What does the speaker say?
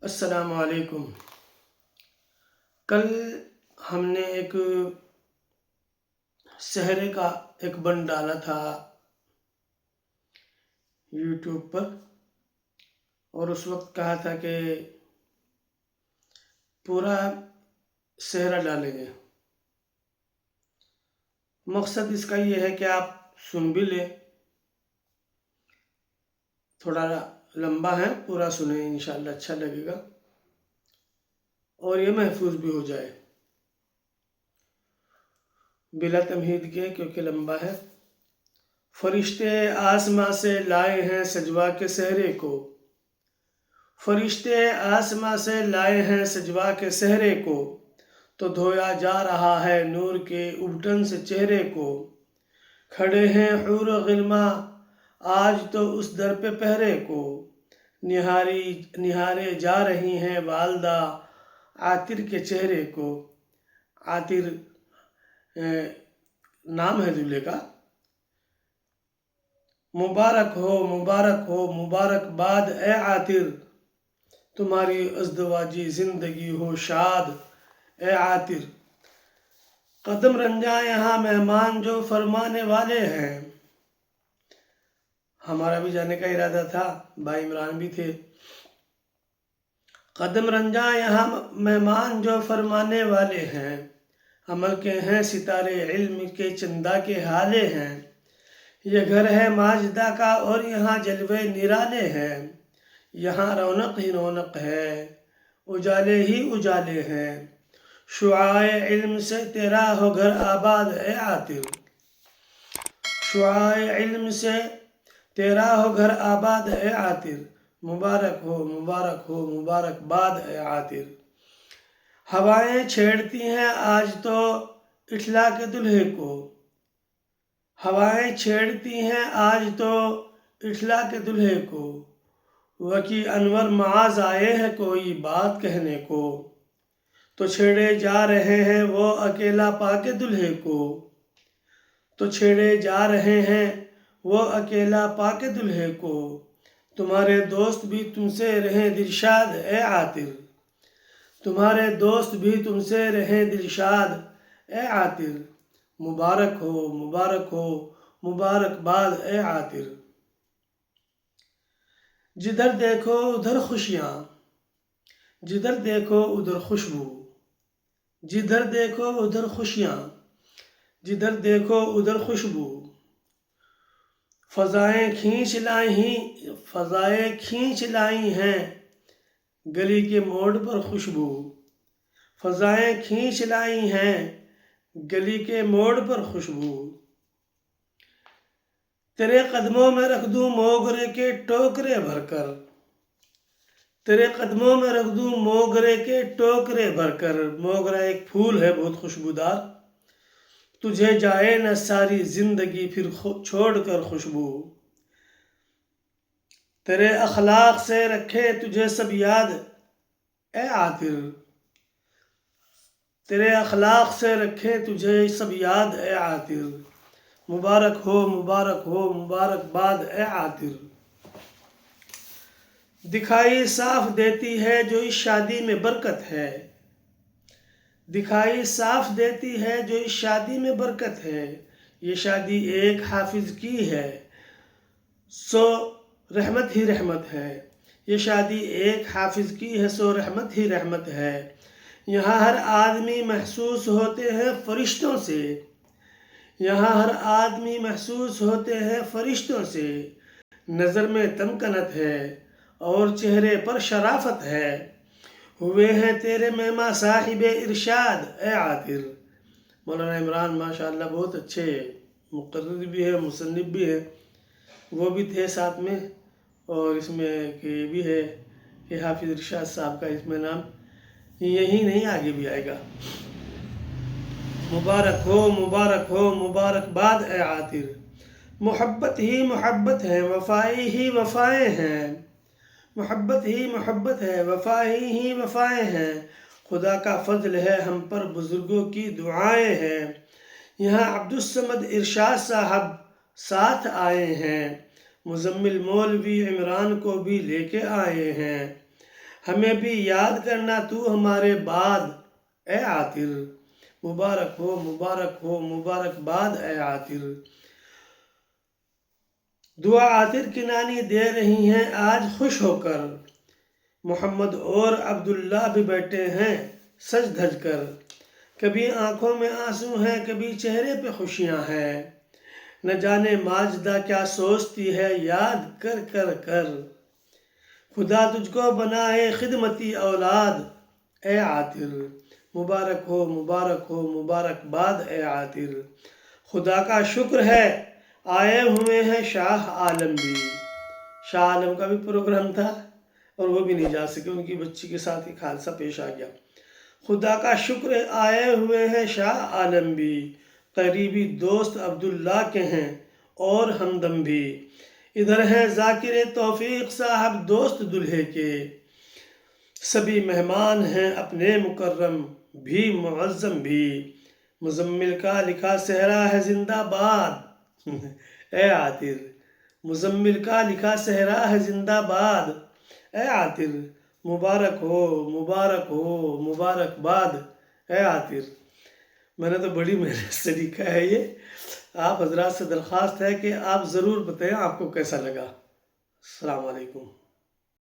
السلام علیکم۔ کل ہم نے ایک سحرے کا ایک بن ڈالا تھا یوٹیوب پر، اور اس وقت کہا تھا کہ پورا سحرا ڈالیں گے۔ مقصد اس کا یہ ہے کہ آپ سن بھی لیں، تھوڑا لمبا ہے، پورا سنیں، انشاءاللہ اچھا لگے گا اور یہ محفوظ بھی ہو جائے بلا تمہید کے، کیونکہ لمبا ہے۔ فرشتے آسماں سے لائے ہیں سجوا کے سحرے کو، فرشتے آسماں سے لائے ہیں سجوا کے سحرے کو، تو دھویا جا رہا ہے نور کے ابٹن سے چہرے کو۔ کھڑے ہیں حور و غلماں آج تو اس در پہ پہرے کو، نہارے جا رہی ہیں والدہ عاطر کے چہرے کو۔ عاطر نام ہے دولہے کا۔ مبارک ہو مبارک ہو مبارک باد اے عاطر، تمہاری ازدواجی زندگی ہو شاد اے عاطر۔ قدم رنجاں یہاں مہمان جو فرمانے والے ہیں، ہمارا بھی جانے کا ارادہ تھا، بھائی عمران بھی تھے۔ قدم رنجاں یہاں مہمان جو فرمانے والے ہیں، عمل کے ہیں ستارے علم کے چندہ کے حالے ہیں۔ یہ گھر ہے ماجدہ کا اور یہاں جلوے نرالے ہیں، یہاں رونق ہی رونق ہے، اجالے ہی اجالے ہیں۔ شعاع علم سے تیرا ہو گھر آباد اے عاطر، شعاع علم سے تیرا ہو گھر آباد اے عاطر۔ مبارک ہو مبارک ہو مبارک باد اے عاطر۔ ہوائیں چھیڑتی ہیں آج تو اٹھلا کے دلہے کو، ہوائیں چھیڑتی ہیں آج تو اٹھلا کے دلہے کو۔ وکی انور معاذ آئے ہیں کوئی بات کہنے کو، تو چھیڑے جا رہے ہیں وہ اکیلا پا کے دلہے کو، تو چھیڑے جا رہے ہیں وہ اکیلا پا کے دلہے کو۔ تمہارے دوست بھی تم سے رہیں دلشاد اے عاطر، تمہارے دوست بھی تم سے رہیں دلشاد اے عاطر۔ مبارک ہو مبارک باد اے عاطر۔ جدھر دیکھو ادھر خوشیاں، جدھر دیکھو ادھر خوشبو، جدھر دیکھو ادھر خوشیاں، جدھر دیکھو ادھر خوشبو۔ فضائیں کھینچ لائی ہیں گلی کے موڑ پر خوشبو، فضائیں کھینچ لائی ہیں گلی کے موڑ پر خوشبو۔ تیرے قدموں میں رکھ دوں موگرے کے ٹوکرے بھر کر، تیرے قدموں میں رکھ دوں موگرے کے ٹوکرے بھر کر۔ موگرا ایک پھول ہے بہت خوشبودار، تجھے جائے نہ ساری زندگی پھر چھوڑ کر خوشبو۔ تیرے اخلاق سے رکھے تجھے سب یاد اے عاطر، تیرے اخلاق سے رکھے تجھے سب یاد اے عاطر۔ مبارک ہو مبارک باد اے عاطر۔ دکھائی صاف دیتی ہے جو اس شادی میں برکت ہے، دکھائی صاف دیتی ہے جو اس شادی میں برکت ہے۔ یہ شادی ایک حافظ کی ہے سو رحمت ہی رحمت ہے، یہ شادی ایک حافظ کی ہے سو رحمت ہی رحمت ہے۔ یہاں ہر آدمی محسوس ہوتے ہیں فرشتوں سے، یہاں ہر آدمی محسوس ہوتے ہیں فرشتوں سے۔ نظر میں تمکنت ہے اور چہرے پر شرافت ہے، ہوئے ہیں تیرے مہماں صاحب ارشاد اے عاطر۔ مولانا عمران ماشاءاللہ بہت اچھے مقرر بھی ہے، مصنف بھی ہے، وہ بھی تھے ساتھ میں، اور اس میں کہ بھی ہے کہ حافظ ارشاد صاحب کا اس میں نام یہی نہیں، آگے بھی آئے گا۔ مبارک ہو مبارک باد اے عاطر۔ محبت ہی محبت ہے وفائی ہی وفائیں ہیں، محبت ہی محبت ہے وفائی ہی وفائیں ہیں۔ خدا کا فضل ہے ہم پر بزرگوں کی دعائیں ہیں، یہاں عبدالصمد ارشاد صاحب ساتھ آئے ہیں، مزمل مولوی عمران کو بھی لے کے آئے ہیں۔ ہمیں بھی یاد کرنا تو ہمارے بعد اے عاطر، مبارک ہو مبارک ہو مبارک باد اے عاطر۔ دعا عاطر کی نانی دے رہی ہیں آج خوش ہو کر، محمد اور عبداللہ بھی بیٹھے ہیں سج دھج کر، کبھی آنکھوں میں آنسو ہیں کبھی چہرے پہ خوشیاں ہیں، نہ جانے ماجدہ کیا سوچتی ہے یاد کر کر کر، خدا تجھ کو بنائے خدمتی اولاد اے عاطر، مبارک ہو مبارک ہو مبارک باد اے عاطر۔ خدا کا شکر ہے آئے ہوئے ہیں شاہ عالم بھی، شاہ عالم کا بھی پروگرام تھا اور وہ بھی نہیں جا سکے، ان کی بچی کے ساتھ ایک حادثہ پیش آ گیا۔ خدا کا شکر ہے آئے ہوئے ہیں شاہ عالم بھی، قریبی دوست عبداللہ کے ہیں اور ہمدم بھی، ادھر ہیں ذاکر توفیق صاحب دوست دلہے کے، سبھی مہمان ہیں اپنے مکرم بھی معظم بھی، مزمل کا لکھا صحرا ہے زندہ باد اے عاطر، مزمل کا لکھا صحرا ہے زندہ باد اے عاطر، مبارک ہو مبارک ہو مبارک باد اے عاطر۔ میں نے تو بڑی محنت سے لکھا ہے یہ، آپ حضرات سے درخواست ہے کہ آپ ضرور بتائیں آپ کو کیسا لگا۔ السلام علیکم۔